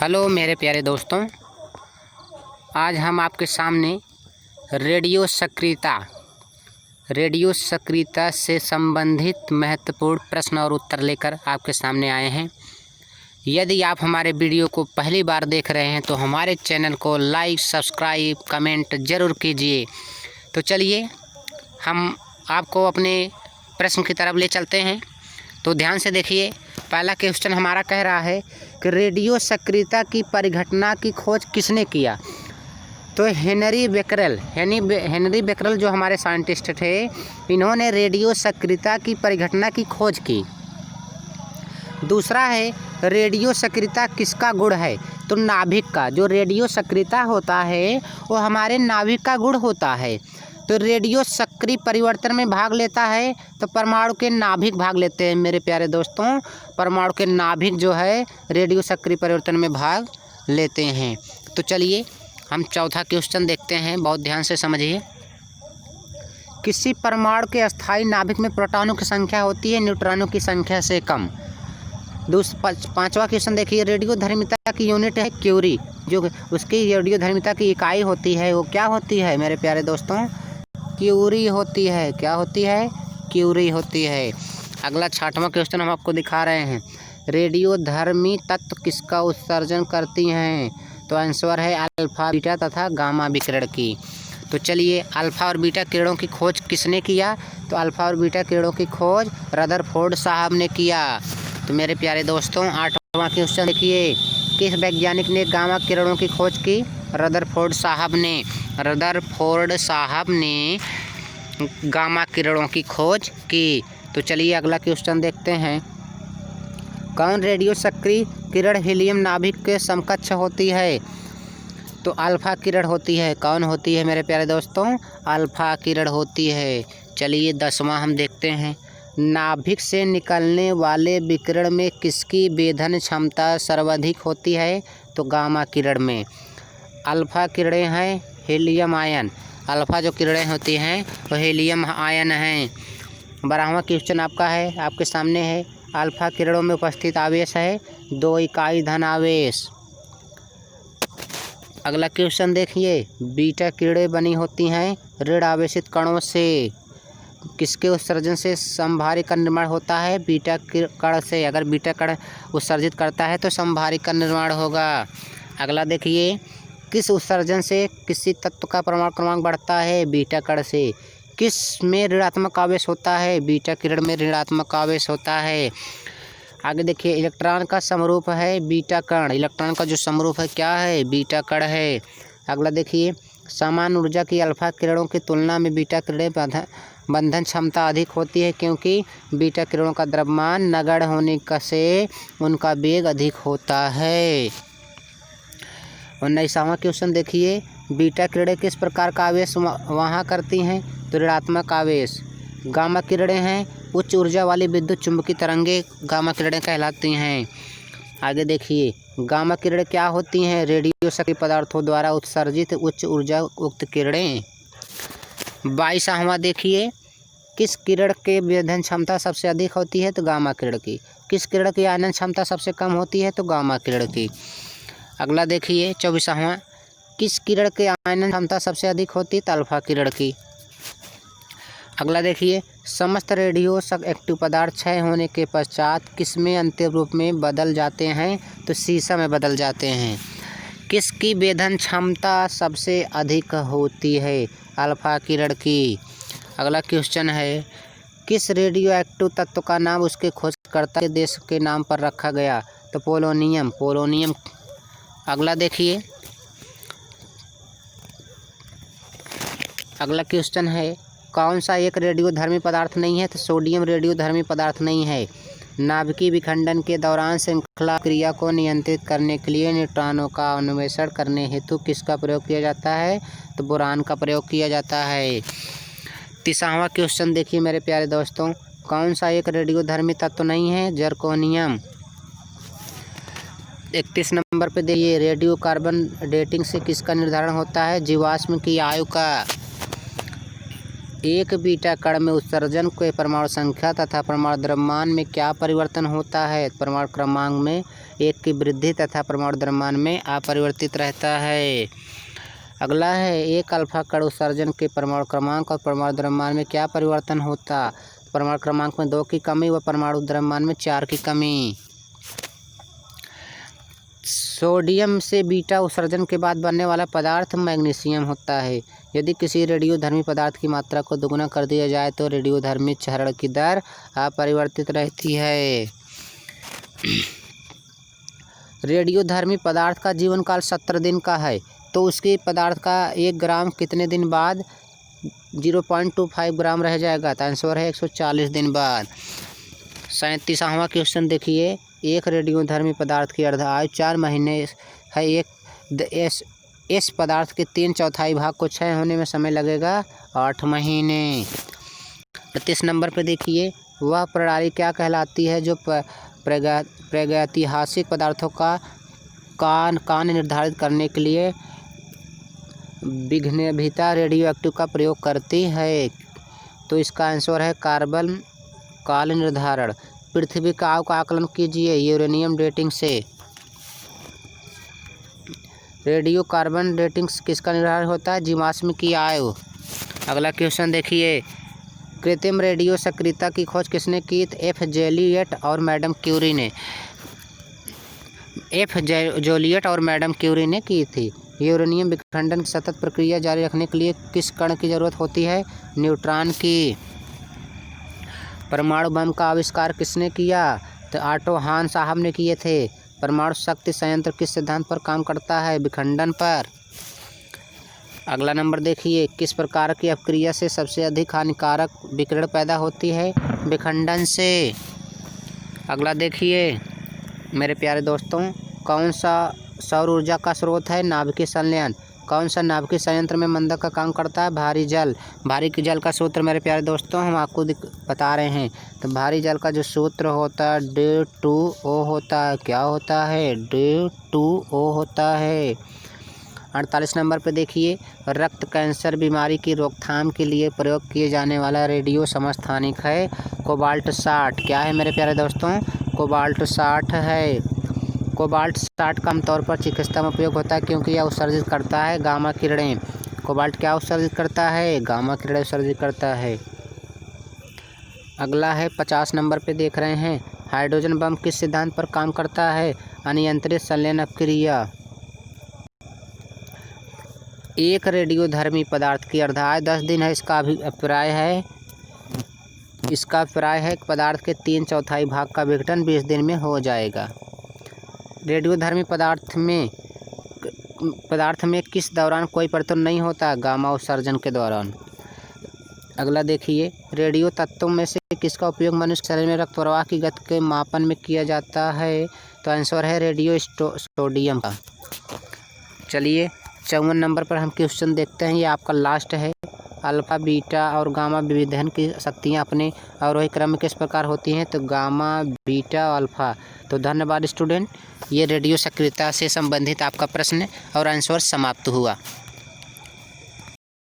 Hello मेरे प्यारे दोस्तों, आज हम आपके सामने रेडियो सक्रियता से संबंधित महत्वपूर्ण प्रश्न और उत्तर लेकर आपके सामने आए हैं। यदि आप हमारे वीडियो को पहली बार देख रहे हैं तो हमारे चैनल को लाइक, सब्सक्राइब, कमेंट ज़रूर कीजिए। तो चलिए हम आपको अपने प्रश्न की तरफ ले चलते हैं। तो ध्यान से देखिए, पहला क्वेश्चन हमारा कह रहा है कि रेडियो सक्रियता की परिघटना की खोज किसने किया। तो हेनरी बेकरल जो हमारे साइंटिस्ट थे, इन्होंने रेडियो सक्रियता की परिघटना की खोज की। दूसरा है, रेडियो सक्रियता किसका गुण है। तो नाभिक का, जो रेडियो सक्रियता होता है वो हमारे नाभिक का गुण होता है। तो रेडियो सक्रिय परिवर्तन में भाग लेता है तो परमाणु के नाभिक भाग लेते हैं। मेरे प्यारे दोस्तों, परमाणु के नाभिक जो है रेडियो सक्रिय परिवर्तन में भाग लेते हैं। तो चलिए हम चौथा क्वेश्चन देखते हैं, बहुत ध्यान से समझिए। किसी परमाणु के अस्थायी नाभिक में प्रोटॉनों की संख्या होती है न्यूट्रॉनों की संख्या से कम। पांचवा क्वेश्चन देखिए, रेडियो धर्मिता की यूनिट है क्यूरी। जो उसकी रेडियो धर्मिता की इकाई होती है वो क्या होती है मेरे प्यारे दोस्तों? क्यूरी होती है। क्या होती है? क्यूरी होती है। अगला छठवां क्वेश्चन हम आपको दिखा रहे हैं, रेडियो धर्मी तत्व किसका उत्सर्जन करती हैं। तो आंसर है अल्फा, बीटा तथा गामा विकिरण की। तो चलिए, अल्फा और बीटा किरणों की खोज किसने किया। तो अल्फा और बीटा किरणों की खोज रदरफोर्ड साहब ने किया। तो मेरे प्यारे दोस्तों, आठवां क्वेश्चन देखिए, किस वैज्ञानिक ने गामा किरणों की खोज की। रदरफोर्ड साहब ने गामा किरणों की खोज की। तो चलिए अगला क्वेश्चन देखते हैं, कौन रेडियो सक्रिय किरण हीलियम नाभिक के समकक्ष होती है। तो अल्फा किरण होती है। कौन होती है मेरे प्यारे दोस्तों? अल्फा किरण होती है। चलिए 10वां हम देखते हैं, नाभिक से निकलने वाले विकिरण में किसकी वेधन क्षमता सर्वाधिक होती है। तो गामा किरण में। अल्फा किरणें हैं हीलियम आयन। अल्फा जो किरणें होती हैं वो हीलियम आयन हैं। 12वां क्वेश्चन आपका है, आपके सामने है, अल्फा किरणों में उपस्थित आवेश है 2 इकाई धन आवेश। अगला क्वेश्चन देखिए, बीटा किरणें बनी होती हैं ऋण आवेशित कणों से। किसके उत्सर्जन से समभारी का निर्माण होता है? बीटा कण से। अगर बीटा कण उत्सर्जित करता है तो समभारी का निर्माण होगा। अगला देखिए, किस उत्सर्जन से किसी तत्व का परमाणु क्रमांक बढ़ता है? बीटा कण से। किस में ऋणात्मक आवेश होता है? बीटा किरण में ऋणात्मक आवेश होता है। आगे देखिए, इलेक्ट्रॉन का समरूप है बीटा कण। इलेक्ट्रॉन का जो समरूप है क्या है? बीटा कण है। अगला देखिए, समान ऊर्जा की अल्फा किरणों की तुलना में बीटा किरणें बंधन क्षमता अधिक होती है, क्योंकि बीटा किरणों का द्रव्यमान नगण्य होने से उनका वेग अधिक होता है। 19वां क्वेश्चन देखिए, बीटा किरणें किस प्रकार का आवेश वहाँ करती हैं। तो ऋणात्मक आवेश। गामा किरणें हैं उच्च ऊर्जा वाली विद्युत चुंबकीय तरंगे गामा किरणें कहलाती हैं। आगे देखिए, गामा किरणें क्या होती हैं? रेडियो सक्रिय पदार्थों द्वारा उत्सर्जित उच्च ऊर्जा युक्त किरणें। 22वां देखिए, किस किरण के वेधन क्षमता सबसे अधिक होती है। तो गामा किरण की। किस किरण की आयनन क्षमता सबसे कम होती है। तो गामा किरण की। अगला देखिए 24वां, किस किरण के आयनन क्षमता सबसे अधिक होती है। तो अल्फा किरण की। अगला देखिए, समस्त रेडियो एक्टिव पदार्थ क्षय होने के पश्चात किसमें अंतिम रूप में बदल जाते हैं। तो सीसा में बदल जाते हैं। किसकी वेधन क्षमता सबसे अधिक होती है। अल्फा किरण की। अगला क्वेश्चन है, किस रेडियो एक्टिव तत्व का नाम उसके खोजकर्ता के देश के नाम पर रखा गया। तो पोलोनियम। अगला देखिए, अगला क्वेश्चन है, कौन सा एक रेडियोधर्मी पदार्थ नहीं है। तो सोडियम रेडियोधर्मी पदार्थ नहीं है। नाभिकीय विखंडन के दौरान श्रृंखला क्रिया को नियंत्रित करने के लिए न्यूट्रॉनों का अन्वेषण करने हेतु किसका प्रयोग किया जाता है। तो बोरान का प्रयोग किया जाता है। 30वां क्वेश्चन देखिए मेरे प्यारे दोस्तों, कौन सा एक रेडियोधर्मी तत्व नहीं है। जर्कोनियम। 31 नंबर पे देखिए, रेडियो कार्बन डेटिंग से किसका निर्धारण होता है। जीवाश्म की आयु का। एक बीटा कण में उत्सर्जन के परमाणु संख्या तथा परमाणु द्रव्यमान में क्या परिवर्तन होता है? परमाणु क्रमांक में 1 की वृद्धि तथा परमाणु द्रव्यमान में अपरिवर्तित रहता है। अगला है, एक अल्फा कण उत्सर्जन के परमाणु क्रमांक और परमाणु द्रव्यमान में क्या परिवर्तन होता? परमाणु क्रमांक में 2 की कमी व परमाणु द्रव्यमान में 4 की कमी। सोडियम से बीटा उत्सर्जन के बाद बनने वाला पदार्थ मैग्नीशियम होता है। यदि किसी रेडियोधर्मी पदार्थ की मात्रा को दोगुना कर दिया जाए तो रेडियोधर्मी क्षरण की दर अपरिवर्तित रहती है। रेडियोधर्मी पदार्थ का जीवन काल 70 दिन का है, तो उसके पदार्थ का 1 ग्राम कितने दिन बाद 0.25 ग्राम रह जाएगा? तो आंसर है 140 दिन बाद। 37वां क्वेश्चन देखिए, एक रेडियोधर्मी पदार्थ की अर्धायु 4 महीने है। इस पदार्थ के 3/4 भाग को क्षय होने में समय लगेगा 8 महीने। 38 नंबर पे देखिए, वह प्रणाली क्या कहलाती है जो प्रागैतिहासिक पदार्थों का कान निर्धारित करने के लिए विघ्नभिता रेडियोएक्टिव का प्रयोग करती है? तो इसका आंसर है कार्बन काल निर्धारण। पृथ्वी का आकलन कीजिए यूरेनियम डेटिंग से। रेडियो कार्बन डेटिंग किसका निर्धारण होता है? जीवाश्म की आयु। अगला क्वेश्चन देखिए, कृत्रिम रेडियो सक्रियता की खोज किसने की? एफ जोलियट और मैडम क्यूरी ने। एफ जोलियट और मैडम क्यूरी ने की थी। यूरेनियम विखंडन की सतत प्रक्रिया जारी रखने के लिए किस कण की जरूरत होती है? न्यूट्रॉन की। परमाणु बम का आविष्कार किसने किया? तो ऑटो हान साहब ने किए थे। परमाणु शक्ति संयंत्र किस सिद्धांत पर काम करता है? विखंडन पर। अगला नंबर देखिए, किस प्रकार की अपक्रिया से सबसे अधिक हानिकारक विकिरण पैदा होती है? विखंडन से। अगला देखिए मेरे प्यारे दोस्तों, कौन सा सौर ऊर्जा का स्रोत है? नाभिकीय संलयन। कौन सा नाभिकीय संयंत्र में मंदक का काम करता है? भारी जल। भारी जल का सूत्र मेरे प्यारे दोस्तों हम आपको बता रहे हैं। तो भारी जल का जो सूत्र होता है D2O होता है। क्या होता है? D2O होता है। 48 नंबर पे देखिए, रक्त कैंसर बीमारी की रोकथाम के लिए प्रयोग किए जाने वाला रेडियो समस्थानिक है कोबाल्ट 60। क्या है मेरे प्यारे दोस्तों? कोबाल्ट 60 है। कोबाल्ट 60 का आमतौर पर चिकित्सा में उपयोग होता है क्योंकि यह उत्सर्जित करता है गामा किरणें। कोबाल्ट क्या उत्सर्जित करता है? गामा किरणें उत्सर्जित करता है। अगला है 50 नंबर पे देख रहे हैं, हाइड्रोजन बम किस सिद्धांत पर काम करता है? अनियंत्रित संलयन अपक्रिया। एक रेडियोधर्मी पदार्थ की अर्धायु 10 दिन है। इसका अभिप्राय है कि पदार्थ के 3/4 भाग का विघटन 20 दिन में हो जाएगा। रेडियोधर्मी पदार्थ में किस दौरान कोई परिवर्तन नहीं होता? गामा उत्सर्जन के दौरान। अगला देखिए, रेडियो तत्वों में से किसका उपयोग मनुष्य शरीर में रक्त प्रवाह की गति के मापन में किया जाता है? तो आंसर है रेडियो सोडियम का। चलिए 54 नंबर पर हम क्वेश्चन देखते हैं, ये आपका लास्ट है। अल्फा बीटा और गामा विभेदन की शक्तियाँ अपने अवरोही क्रम में किस प्रकार होती हैं? तो गामा बीटा अल्फा। तो धन्यवाद स्टूडेंट, ये रेडियो सक्रियता से संबंधित आपका प्रश्न और आंसर समाप्त हुआ।